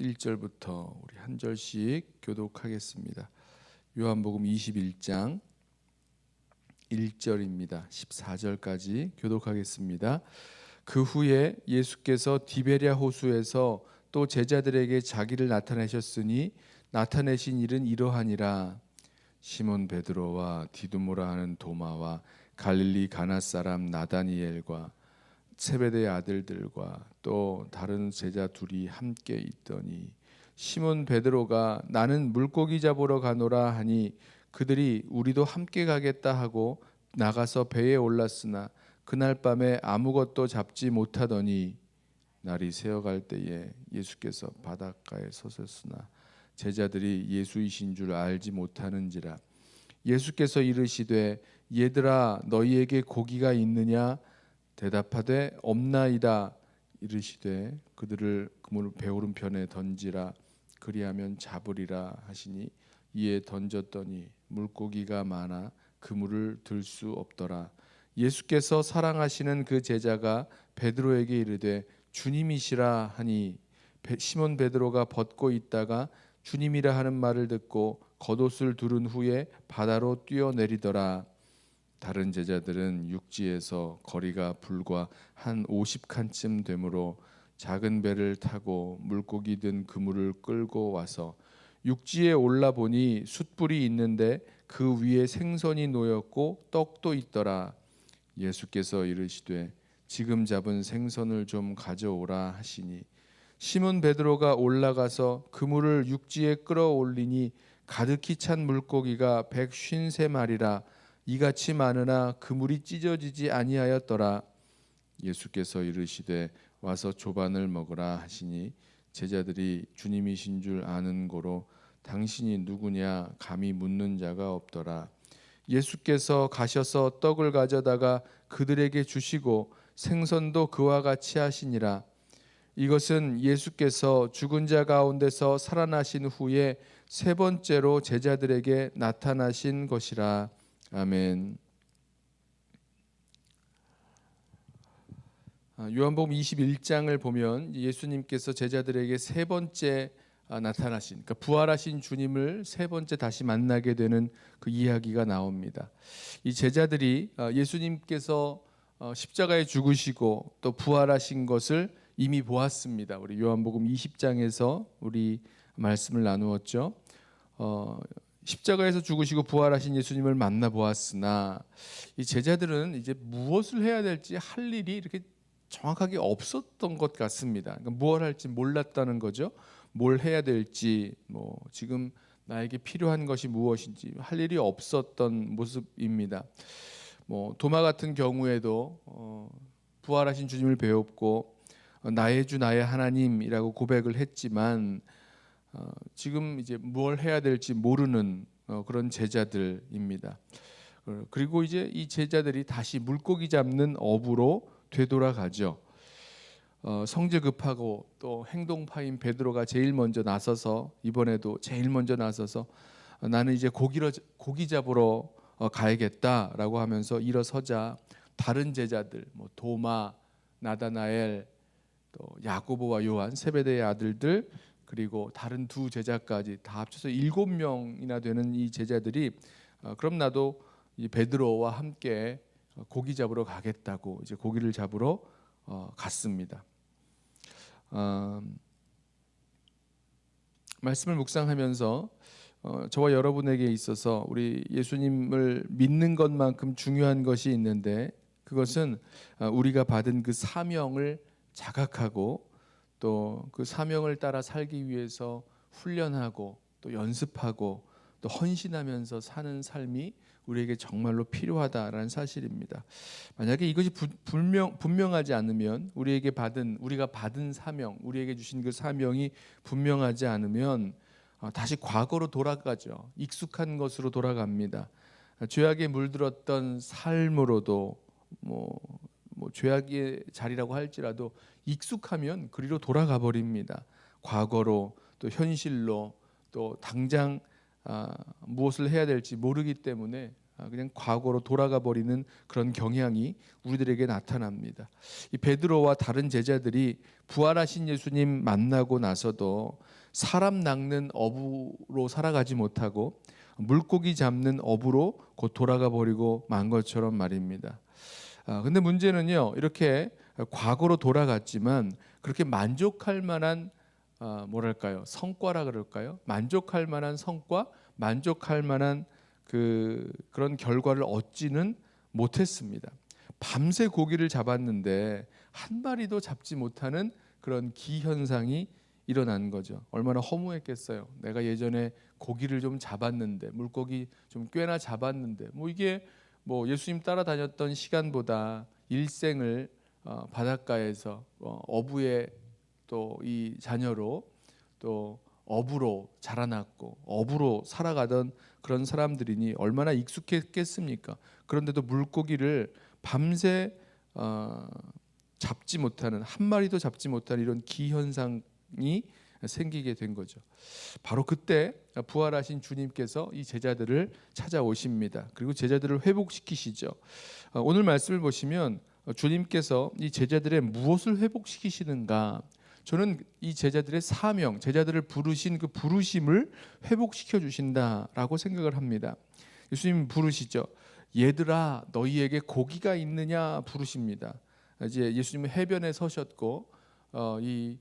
1절부터 우리 한 절씩 교독하겠습니다. 요한복음 21장 1절입니다. 14절까지 교독하겠습니다. 그 후에 예수께서 디베랴 호수에서 또 제자들에게 자기를 나타내셨으니 나타내신 일은 이러하니라. 시몬 베드로와 디두모라 하는 도마와 갈릴리 가나 사람 나다니엘과 세베대의 아들들과 또 다른 제자 둘이 함께 있더니 시몬 베드로가 나는 물고기 잡으러 가노라 하니 그들이 우리도 함께 가겠다 하고 나가서 배에 올랐으나 그날 밤에 아무것도 잡지 못하더니 날이 새어갈 때에 예수께서 바닷가에 서셨으나 제자들이 예수이신 줄 알지 못하는지라. 예수께서 이르시되 얘들아 너희에게 고기가 있느냐 대답하되 없나이다. 이르시되 그들을 그물 배오른편에 던지라 그리하면 잡으리라 하시니 이에 던졌더니 물고기가 많아 그물을 들 수 없더라. 예수께서 사랑하시는 그 제자가 베드로에게 이르되 주님이시라 하니 시몬 베드로가 벗고 있다가 주님이라 하는 말을 듣고 겉옷을 두른 후에 바다로 뛰어내리더라. 다른 제자들은 육지에서 거리가 불과 한 50칸쯤 되므로 작은 배를 타고 물고기 든 그물을 끌고 와서 육지에 올라보니 숯불이 있는데 그 위에 생선이 놓였고 떡도 있더라. 예수께서 이르시되 지금 잡은 생선을 좀 가져오라 하시니 시몬 베드로가 올라가서 그물을 육지에 끌어올리니 가득히 찬 물고기가 153마리라 이같이 많으나 그물이 찢어지지 아니하였더라. 예수께서 이르시되 와서 조반을 먹으라 하시니 제자들이 주님이신 줄 아는 고로 당신이 누구냐 감히 묻는 자가 없더라. 예수께서 가셔서 떡을 가져다가 그들에게 주시고 생선도 그와 같이 하시니라. 이것은 예수께서 죽은 자 가운데서 살아나신 후에 세 번째로 제자들에게 나타나신 것이라. 아멘. 요한복음 21장을 보면 예수님께서 제자들에게 세 번째 나타나신, 그러니까 부활하신 주님을 세 번째 다시 만나게 되는 그 이야기가 나옵니다. 이 제자들이 예수님께서 십자가에 죽으시고 또 부활하신 것을 이미 보았습니다. 우리 요한복음 20장에서 우리 말씀을 나누었죠. 십자가에서 죽으시고 부활하신 예수님을 만나보았으나 이 제자들은 이제 무엇을 해야 될지 할 일이 이렇게 정확하게 없었던 것 같습니다. 그러니까 무엇을 할지 몰랐다는 거죠. 뭘 해야 될지, 지금 나에게 필요한 것이 무엇인지 할 일이 없었던 모습입니다. 도마 같은 경우에도 부활하신 주님을 배웠고 나의 주 나의 하나님이라고 고백을 했지만 지금 이제 뭘 해야 될지 모르는 그런 제자들입니다. 그리고 이제 이 제자들이 다시 물고기 잡는 업으로 되돌아가죠. 성질 급하고 또 행동파인 베드로가 제일 먼저 나서서 이번에도 제일 먼저 나서서 나는 이제 고기 잡으러 가야겠다라고 하면서 일어서자 다른 제자들 도마, 나다나엘, 또 야고보와 요한 세베대의 아들들 그리고 다른 두 제자까지 다 합쳐서 7명이나 되는 이 제자들이 그럼 나도 이 베드로와 함께 고기 잡으러 가겠다고 이제 고기를 잡으러 갔습니다. 말씀을 묵상하면서 저와 여러분에게 있어서 우리 예수님을 믿는 것만큼 중요한 것이 있는데 그것은 우리가 받은 그 사명을 자각하고 또 그 사명을 따라 살기 위해서 훈련하고 또 연습하고 또 헌신하면서 사는 삶이 우리에게 정말로 필요하다라는 사실입니다. 만약에 이것이 분명하지 않으면 우리가 받은 사명, 우리에게 주신 그 사명이 분명하지 않으면 다시 과거로 돌아가죠. 익숙한 것으로 돌아갑니다. 죄악에 물들었던 삶으로도 죄악의 자리라고 할지라도 익숙하면 그리로 돌아가 버립니다. 과거로 또 현실로 또 당장 무엇을 해야 될지 모르기 때문에 그냥 과거로 돌아가 버리는 그런 경향이 우리들에게 나타납니다. 이 베드로와 다른 제자들이 부활하신 예수님 만나고 나서도 사람 낚는 어부로 살아가지 못하고 물고기 잡는 어부로 곧 돌아가 버리고 만 것처럼 말입니다. 근데 문제는요, 이렇게 과거로 돌아갔지만 그렇게 만족할 만한 뭐랄까요, 성과라 그럴까요? 만족할 만한 성과, 만족할 만한 그런 결과를 얻지는 못했습니다. 밤새 고기를 잡았는데 한 마리도 잡지 못하는 그런 기현상이 일어난 거죠. 얼마나 허무했겠어요. 내가 예전에 고기를 좀 잡았는데, 물고기 좀 꽤나 잡았는데, 이게 예수님 따라다녔던 시간보다 일생을 바닷가에서 어부의 또 이 자녀로 또 어부로 자라났고 어부로 살아가던 그런 사람들이니 얼마나 익숙했겠습니까? 그런데도 물고기를 밤새 잡지 못하는, 한 마리도 잡지 못하는 이런 기현상이 생기게 된 거죠. 바로 그때 부활하신 주님께서 이 제자들을 찾아오십니다. 그리고 제자들을 회복시키시죠. 오늘 말씀을 보시면 주님께서 이 제자들의 무엇을 회복시키시는가? 저는 이 제자들의 사명, 제자들을 부르신 그 부르심을 회복시켜 주신다라고 생각을 합니다. 예수님 부르시죠. 얘들아, 너희에게 고기가 있느냐 부르십니다. 이제 예수님은 해변에 서셨고 이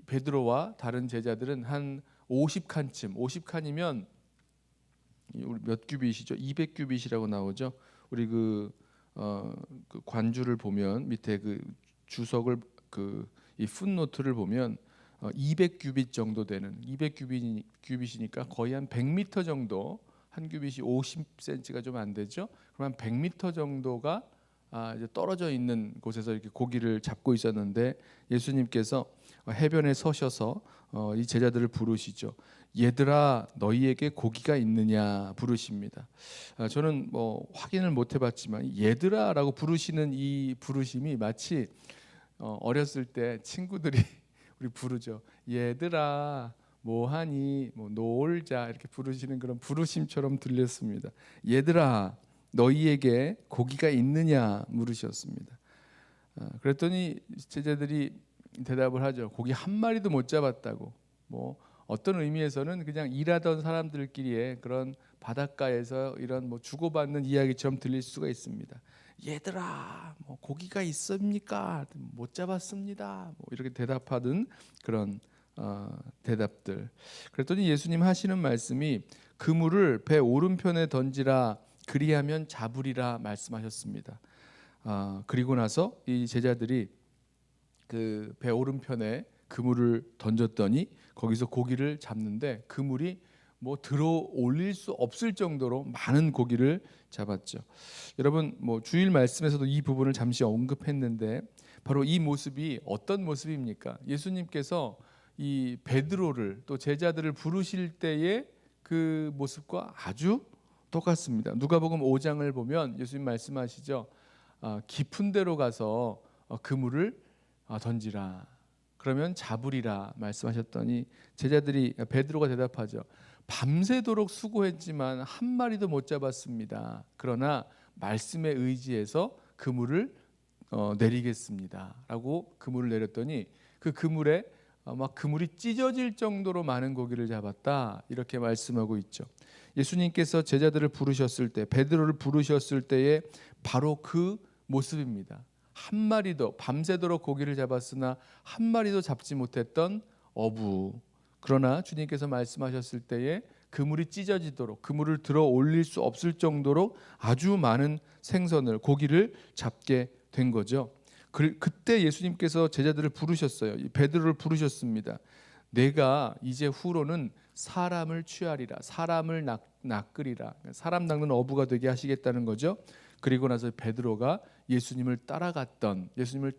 베드로와 다른 제자들은 한 50칸쯤, 50칸이면 우리 몇 규빗이죠? 200규빗이라고 나오죠. 우리 그 관주를 보면 밑에 그 주석을 이 풋노트를 보면 200규빗 정도 되는 200규빗이니까 거의 한 100m 정도, 한 규빗이 50cm가 좀 안 되죠. 그럼 한 100m 정도가 이제 떨어져 있는 곳에서 이렇게 고기를 잡고 있었는데 예수님께서 해변에 서셔서 이 제자들을 부르시죠. 얘들아, 너희에게 고기가 있느냐 부르십니다. 저는 확인을 못 해봤지만 얘들아라고 부르시는 이 부르심이 마치 어렸을 때 친구들이 우리 부르죠. 얘들아 뭐하니, 놀자 이렇게 부르시는 그런 부르심처럼 들렸습니다. 얘들아, 너희에게 고기가 있느냐 물으셨습니다. 그랬더니 제자들이 대답을 하죠. 고기 한 마리도 못 잡았다고. 어떤 의미에서는 그냥 일하던 사람들끼리의 그런 바닷가에서 이런 주고받는 이야기처럼 들릴 수가 있습니다. 얘들아, 고기가 있습니까? 못 잡았습니다. 이렇게 대답하던 그런 대답들. 그랬더니 예수님 하시는 말씀이 그물을 배 오른편에 던지라, 그리하면 잡으리라 말씀하셨습니다. 그리고 나서 이 제자들이 그 배 오른편에 그물을 던졌더니 거기서 고기를 잡는데 그물이 들어 올릴 수 없을 정도로 많은 고기를 잡았죠. 여러분, 주일 말씀에서도 이 부분을 잠시 언급했는데 바로 이 모습이 어떤 모습입니까? 예수님께서 이 베드로를 또 제자들을 부르실 때의 그 모습과 아주 똑같습니다. 누가복음 5장을 보면 예수님 말씀하시죠. 깊은 데로 가서 그물을 던지라. 그러면 잡으리라 말씀하셨더니 제자들이, 베드로가 대답하죠. 밤새도록 수고했지만 한 마리도 못 잡았습니다. 그러나 말씀에 의지해서 그물을 내리겠습니다. 라고 그물을 내렸더니 그 그물에 그물이 찢어질 정도로 많은 고기를 잡았다. 이렇게 말씀하고 있죠. 예수님께서 제자들을 부르셨을 때, 베드로를 부르셨을 때의 바로 그 모습입니다. 한 마리도, 밤새도록 고기를 잡았으나 한 마리도 잡지 못했던 어부. 그러나 주님께서 말씀하셨을 때에 그물이 찢어지도록, 그물을 들어 올릴 수 없을 정도로 아주 많은 생선을, 고기를 잡게 된 거죠. 그때 예수님께서 제자들을 부르셨어요. 베드로를 부르셨습니다. 내가 이제 후로는 사람을 취하리라, 사람을 낚으리라, 사람 낚는 어부가 되게 하시겠다는 거죠. 그리고 나서 베드로가 예수님을 따라갔던, 예수님을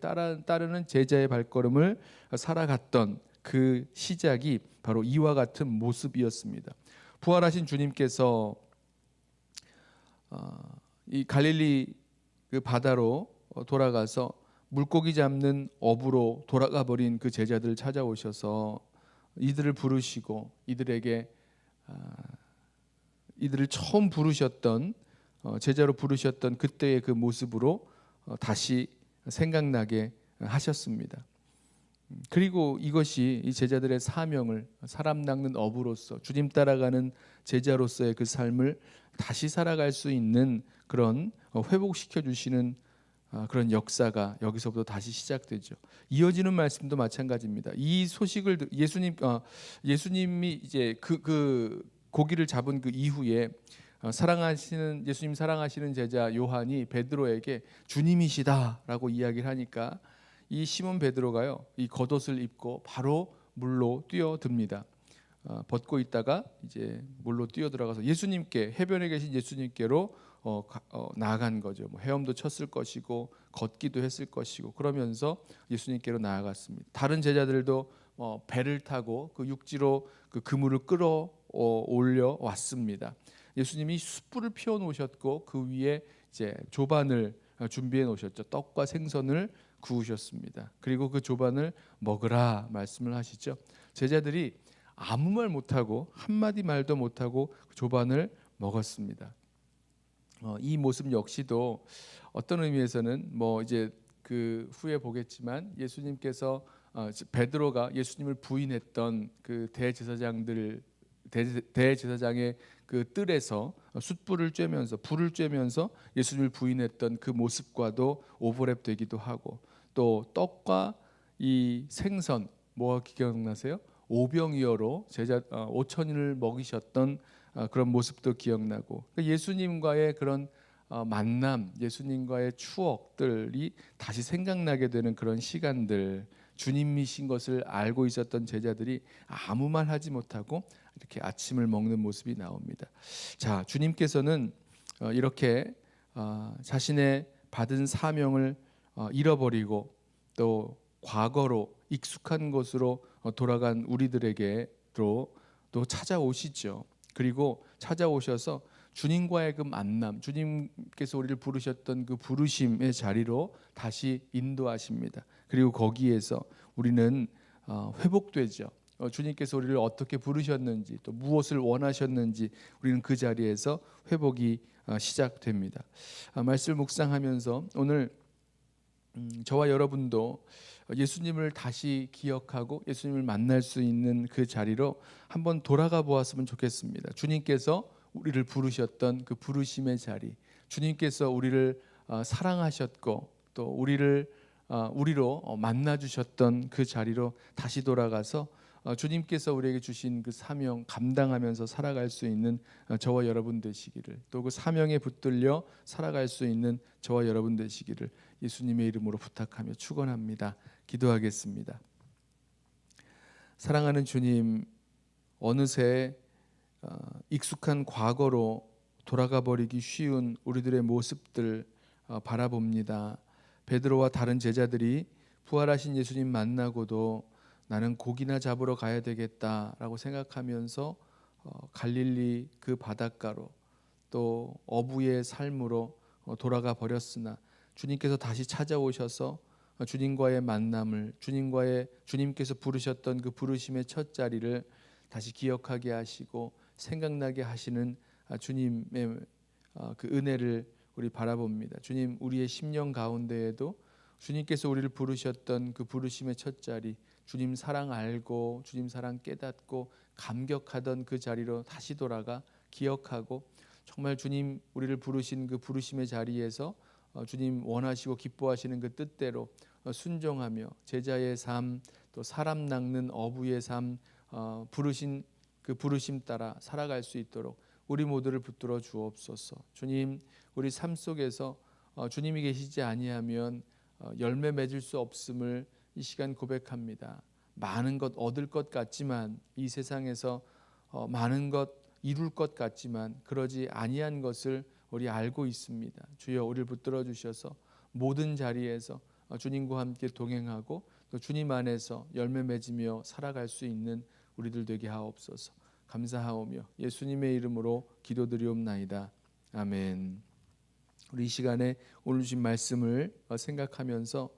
따르는 제자의 발걸음을 살아갔던 그 시작이 바로 이와 같은 모습이었습니다. 부활하신 주님께서 이 갈릴리 그 바다로 돌아가서 물고기 잡는 어부로 돌아가 버린 그 제자들을 찾아오셔서 이들을 부르시고 이들에게 이들을 처음 부르셨던 제자로 부르셨던 그때의 그 모습으로 다시 생각나게 하셨습니다. 그리고 이것이 이 제자들의 사명을 사람 낚는 어부로서 주님 따라가는 제자로서의 그 삶을 다시 살아갈 수 있는 그런 회복시켜 주시는 그런 역사가 여기서부터 다시 시작되죠. 이어지는 말씀도 마찬가지입니다. 이 소식을 예수님이 이제 그 고기를 잡은 그 이후에 사랑하시는 예수님 사랑하시는 제자 요한이 베드로에게 주님이시다라고 이야기를 하니까 이 시몬 베드로가요, 이 겉옷을 입고 바로 물로 뛰어듭니다. 벗고 있다가 이제 물로 뛰어 들어가서 예수님께, 해변에 계신 예수님께로 나아간 거죠. 뭐 헤엄도 쳤을 것이고 걷기도 했을 것이고 그러면서 예수님께로 나아갔습니다. 다른 제자들도 배를 타고 그 육지로 그 그물을 끌어 올려 왔습니다. 예수님이 숯불을 피워 놓으셨고 그 위에 이제 조반을 준비해 놓으셨죠. 떡과 생선을 구우셨습니다. 그리고 그 조반을 먹으라 말씀을 하시죠. 제자들이 아무 말 못하고 한마디 말도 못하고 조반을 먹었습니다. 이 모습 역시도 어떤 의미에서는 뭐 이제 그 후에 보겠지만 예수님께서 베드로가 예수님을 부인했던 그 대제사장의 그 뜰에서 숯불을 쬐면서 불을 쬐면서 예수님을 부인했던 그 모습과도 오버랩되기도 하고, 또 떡과 이 생선 뭐가 기억나세요? 오병이어로 제자 5천인을 먹이셨던 그런 모습도 기억나고, 예수님과의 그런 만남, 예수님과의 추억들이 다시 생각나게 되는 그런 시간들, 주님이신 것을 알고 있었던 제자들이 아무 말 하지 못하고 이렇게 아침을 먹는 모습이 나옵니다. 자, 주님께서는 이렇게 자신의 받은 사명을 잃어버리고 또 과거로 익숙한 곳으로 돌아간 우리들에게로 또 찾아오시죠. 그리고 찾아오셔서 주님과의 그 만남, 주님께서 우리를 부르셨던 그 부르심의 자리로 다시 인도하십니다. 그리고 거기에서 우리는 회복되죠. 주님께서 우리를 어떻게 부르셨는지, 또 무엇을 원하셨는지 우리는 그 자리에서 회복이 시작됩니다. 말씀을 묵상하면서 오늘 저와 여러분도 예수님을 다시 기억하고 예수님을 만날 수 있는 그 자리로 한번 돌아가 보았으면 좋겠습니다. 주님께서 우리를 부르셨던 그 부르심의 자리, 주님께서 우리를 사랑하셨고 또 우리로 만나 주셨던 그 자리로 다시 돌아가서 주님께서 우리에게 주신 그 사명 감당하면서 살아갈 수 있는 저와 여러분 되시기를, 또 그 사명에 붙들려 살아갈 수 있는 저와 여러분 되시기를 예수님의 이름으로 부탁하며 축원합니다. 기도하겠습니다. 사랑하는 주님, 어느새 익숙한 과거로 돌아가 버리기 쉬운 우리들의 모습들 바라봅니다. 베드로와 다른 제자들이 부활하신 예수님 만나고도 나는 고기나 잡으러 가야 되겠다라고 생각하면서 갈릴리 그 바닷가로 또 어부의 삶으로 돌아가 버렸으나 주님께서 다시 찾아오셔서 주님과의 만남을, 주님께서 부르셨던 그 부르심의 첫 자리를 다시 기억하게 하시고 생각나게 하시는 주님의 그 은혜를 우리 바라봅니다. 주님, 우리의 심령 가운데에도 주님께서 우리를 부르셨던 그 부르심의 첫 자리, 주님 사랑 알고 주님 사랑 깨닫고 감격하던 그 자리로 다시 돌아가 기억하고, 정말 주님 우리를 부르신 그 부르심의 자리에서 주님 원하시고 기뻐하시는 그 뜻대로 순종하며 제자의 삶, 또 사람 낚는 어부의 삶, 부르신 그 부르심 따라 살아갈 수 있도록 우리 모두를 붙들어 주옵소서. 주님, 우리 삶 속에서 주님이 계시지 아니하면 열매 맺을 수 없음을 이 시간 고백합니다. 많은 것 얻을 것 같지만, 이 세상에서 많은 것 이룰 것 같지만 그러지 아니한 것을 우리 알고 있습니다. 주여, 우리를 붙들어 주셔서 모든 자리에서 주님과 함께 동행하고 또 주님 안에서 열매 맺으며 살아갈 수 있는 우리들 되게 하옵소서. 감사하오며 예수님의 이름으로 기도드리옵나이다. 아멘. 우리 이 시간에 오늘 주신 말씀을 생각하면서